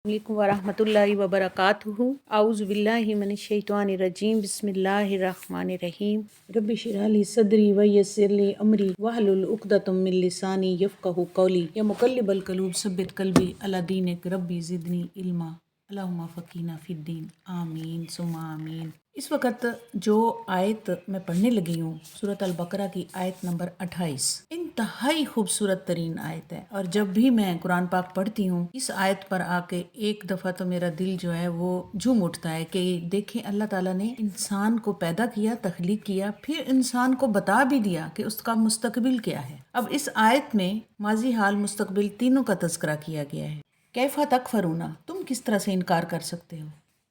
अलैकुम वरहमतुल्लाहि वबरकातुहू आऊज़ु बिल्लाहि मिनश्शैतानिर्रजीम बिस्मिल्लाहिर्रहमानिर्रहीम रब्बि इश्रह ली सदरी व यस्सिर ली अमरी वहलुल उक़दतम मिन लिसानी यफ़क़हू क़ौली या मुक़ल्लिबल क़ुलूब सब्बित क़ल्बी अला दीनिक रब्बी ज़िदनी इल्मा अल्लाहुम्मा फ़क़ीना फ़िद्दीन आमीन सुम्मा आमीन। इस वक्त जो आयत मैं पढ़ने लगी हूँ सूरत अल बकरा की आयत नंबर 28 इंतहाई खूबसूरत तरीन आयत है। और जब भी मैं कुरान पाक पढ़ती हूँ इस आयत पर आके एक दफ़ा तो मेरा दिल जो है वो झूम उठता है कि देखें अल्लाह ताला ने इंसान को पैदा किया, तख्लीक किया, फिर इंसान को बता भी दिया कि उसका मुस्तकबिल क्या है। अब इस आयत में माजी, हाल, मुस्तकबिल तीनों का तज़किरा किया गया है। कैफ़ा तकफरूना, तुम किस तरह से इनकार कर सकते हो,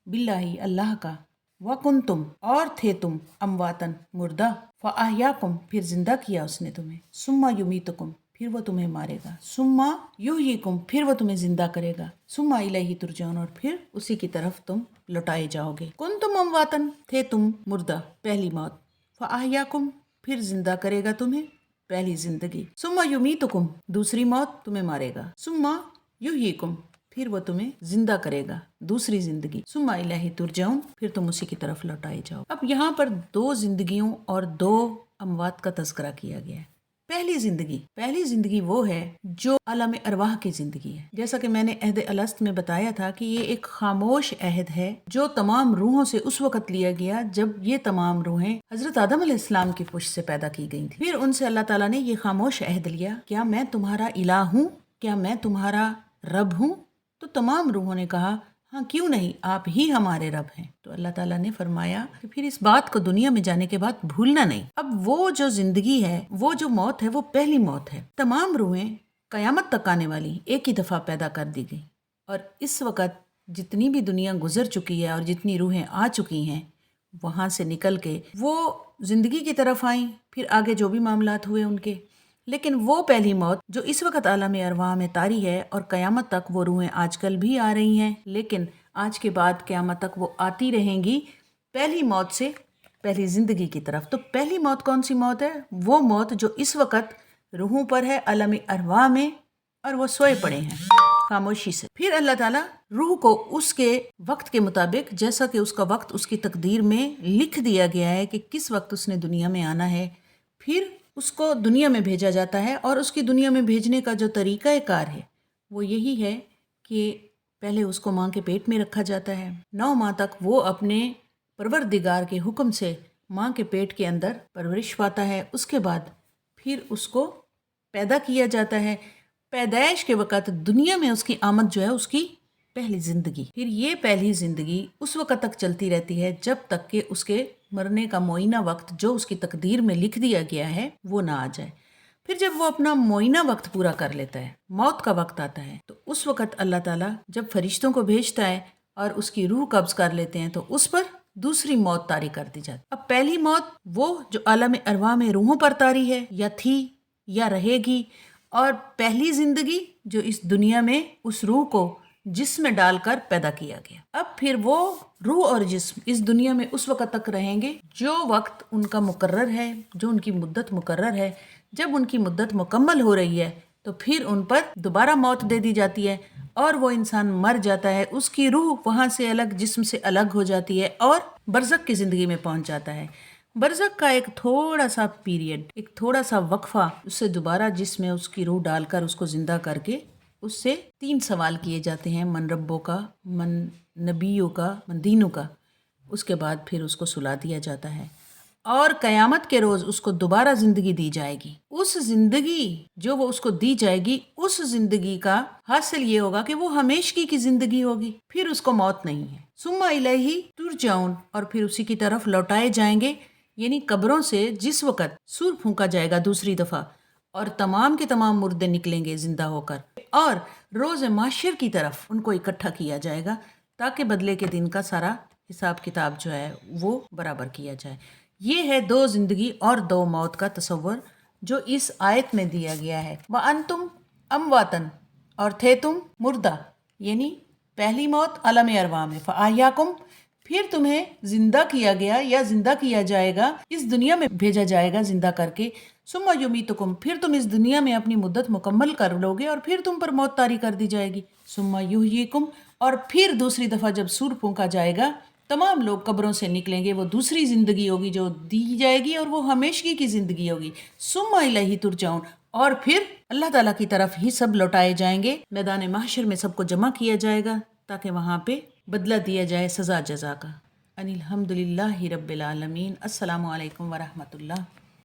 बिल्लाही, अल्लाह का, वकुन तुम, और थे तुम, अमवातन, मुर्दा, फ़अहयाकुम, फिर जिंदा किया उसने तुम्हें, सुम्मा युमीतुकुम, फिर वो तुम्हें मारेगा, सुम्मा युहयिकुम, फिर वो तुम्हें जिंदा करेगा, सुम्मा इलैहि तुरजऊन, और फिर उसी की तरफ तुम लौटाए जाओगे। कुन तुम अमवातन, थे तुम मुर्दा, पहली मौत, फ़अहयाकुम, फिर जिंदा करेगा तुम्हें, पहली जिंदगी, सुम्मा युमीतुकुम, दूसरी मौत, तुम्हें मारेगा, सुम्मा युहयिकुम, फिर वो तुम्हें जिंदा करेगा, दूसरी जिंदगी, सुम्मा इलैहि तुरजऊन, फिर तुम उसी की तरफ लौटाए जाओ। अब यहाँ पर दो जिंदगियों और दो अमवात का तज़किरा किया गया है। पहली जिंदगी वो है जो आलम अरवाह की जिंदगी है। जैसा कि मैंने अहद अलस्त में बताया था कि ये एक खामोश अहद है जो तमाम रूहों से उस वक़्त लिया गया जब ये तमाम रूहें हजरत आदम अलैहिस्सलाम की पुश्त से पैदा की गई थी। फिर उनसे अल्लाह ताला ने ये खामोश अहद लिया, क्या मैं तुम्हारा इलाह हूँ, क्या मैं तुम्हारा रब हूँ? तो तमाम रूहों ने कहा हाँ, क्यों नहीं, आप ही हमारे रब हैं। तो अल्लाह ताला ने फरमाया कि फिर इस बात को दुनिया में जाने के बाद भूलना नहीं। अब वो जो जिंदगी है, वो जो मौत है, वो पहली मौत है। तमाम रूहें कयामत तक आने वाली एक ही दफ़ा पैदा कर दी गई। और इस वक्त जितनी भी दुनिया गुजर चुकी है और जितनी रूहें आ चुकी हैं वहाँ से निकल के वो जिंदगी की तरफ आई, फिर आगे जो भी मामलात हुए उनके। लेकिन वो पहली मौत जो इस वक्त आलम अरवाह में तारी है और क़यामत तक वो रूहें आजकल भी आ रही हैं, लेकिन आज के बाद क़यामत तक वो आती रहेंगी पहली मौत से पहली ज़िंदगी की तरफ। तो पहली मौत कौन सी मौत है? वो मौत जो इस वक्त रूहों पर है आलम अरवाह में और वो सोए पड़े हैं खामोशी से। फिर अल्लाह ताला रूह को उसके वक्त के मुताबिक, जैसा कि उसका वक्त उसकी तकदीर में लिख दिया गया है कि किस वक्त उसने दुनिया में आना है, फिर उसको दुनिया में भेजा जाता है। और उसकी दुनिया में भेजने का जो तरीक़ा कार है वो यही है कि पहले उसको माँ के पेट में रखा जाता है। 9 माह तक वो अपने परवरदिगार के हुक्म से माँ के पेट के अंदर परवरिश पाता है। उसके बाद फिर उसको पैदा किया जाता है। पैदाइश के वक़्त दुनिया में उसकी आमद जो है उसकी पहली ज़िंदगी। फिर ये पहली ज़िंदगी उस वक़्त तक चलती रहती है जब तक कि उसके मरने का मुआयना वक्त जो उसकी तकदीर में लिख दिया गया है वो ना आ जाए। फिर जब वो अपना मुआयना वक्त पूरा कर लेता है, मौत का वक्त आता है, तो उस वक़्त अल्लाह ताला जब फरिश्तों को भेजता है और उसकी रूह कब्ज़ कर लेते हैं तो उस पर दूसरी मौत तारी कर दी जाती। अब पहली मौत वो जो आलम अरवाह में रूहों पर तारी है या थी या रहेगी, और पहली ज़िंदगी जो इस दुनिया में उस रूह को जिस्म डालकर पैदा किया गया। अब फिर वो रूह और जिस्म इस दुनिया में उस वक़्त तक रहेंगे जो वक्त उनका मुकर्रर है, जो उनकी मुद्दत मुकर्रर है। जब उनकी मुद्दत मुकम्मल हो रही है तो फिर उन पर दोबारा मौत दे दी जाती है और वो इंसान मर जाता है। उसकी रूह वहाँ से अलग, जिस्म से अलग हो जाती है और बरज़ख की ज़िंदगी में पहुँच जाता है। बरज़ख का एक थोड़ा सा पीरियड, एक थोड़ा सा वक्फ़ा, उससे दोबारा जिसमें उसकी रूह डालकर उसको ज़िंदा करके उससे 3 सवाल किए जाते हैं, मन रब्बों का, मन नबियों का, मन दीनों का। उसके बाद फिर उसको सुला दिया जाता है और क़यामत के रोज़ उसको दोबारा ज़िंदगी दी जाएगी। उस ज़िंदगी जो वो उसको दी जाएगी, उस ज़िंदगी का हासिल ये होगा कि वो हमेशगी की ज़िंदगी होगी, फिर उसको मौत नहीं है। सुम्मा इलैहि तुरजऊन, और फिर उसी की तरफ लौटाए जाएंगे। यानी कब्रों से जिस वक़्त सूर फूंका जाएगा दूसरी दफ़ा और तमाम के तमाम मुर्दे निकलेंगे ज़िंदा होकर और रोज़ माशर की तरफ उनको इकट्ठा किया जाएगा ताकि बदले के दिन का सारा हिसाब किताब जो है वो बराबर किया जाए। ये है 2 ज़िंदगी और 2 मौत का तसव्वुर जो इस आयत में दिया गया है। व अंतुम अमवातन, और थे तुम मुर्दा, यानी पहली मौत आलम अरवाह में, फ़अहयाकुम, फिर तुम्हें जिंदा किया गया या जिंदा किया जाएगा, इस दुनिया में भेजा जाएगा जिंदा करके। सुम्मा युमीतुकुम, फिर तुम इस दुनिया में अपनी मुद्दत मुकम्मल कर लोगे और फिर तुम पर मौत तारी कर दी जाएगी। सुम्मा युहयिकुम, اور پھر دوسری دفعہ جب سور پھونکا جائے گا تمام لوگ قبروں سے نکلیں گے، وہ دوسری زندگی ہوگی جو دی جائے گی اور وہ ہمیشگی کی زندگی ہوگی، ثم الیہ ترجعون، اور پھر اللہ تعالیٰ کی طرف ہی سب لوٹائے جائیں گے، میدان محشر میں سب کو جمع کیا جائے گا تاکہ وہاں پہ بدلہ دیا جائے سزا جزا کا۔ الحمد للہ رب العالمین۔ السلام علیکم ورحمۃ اللہ۔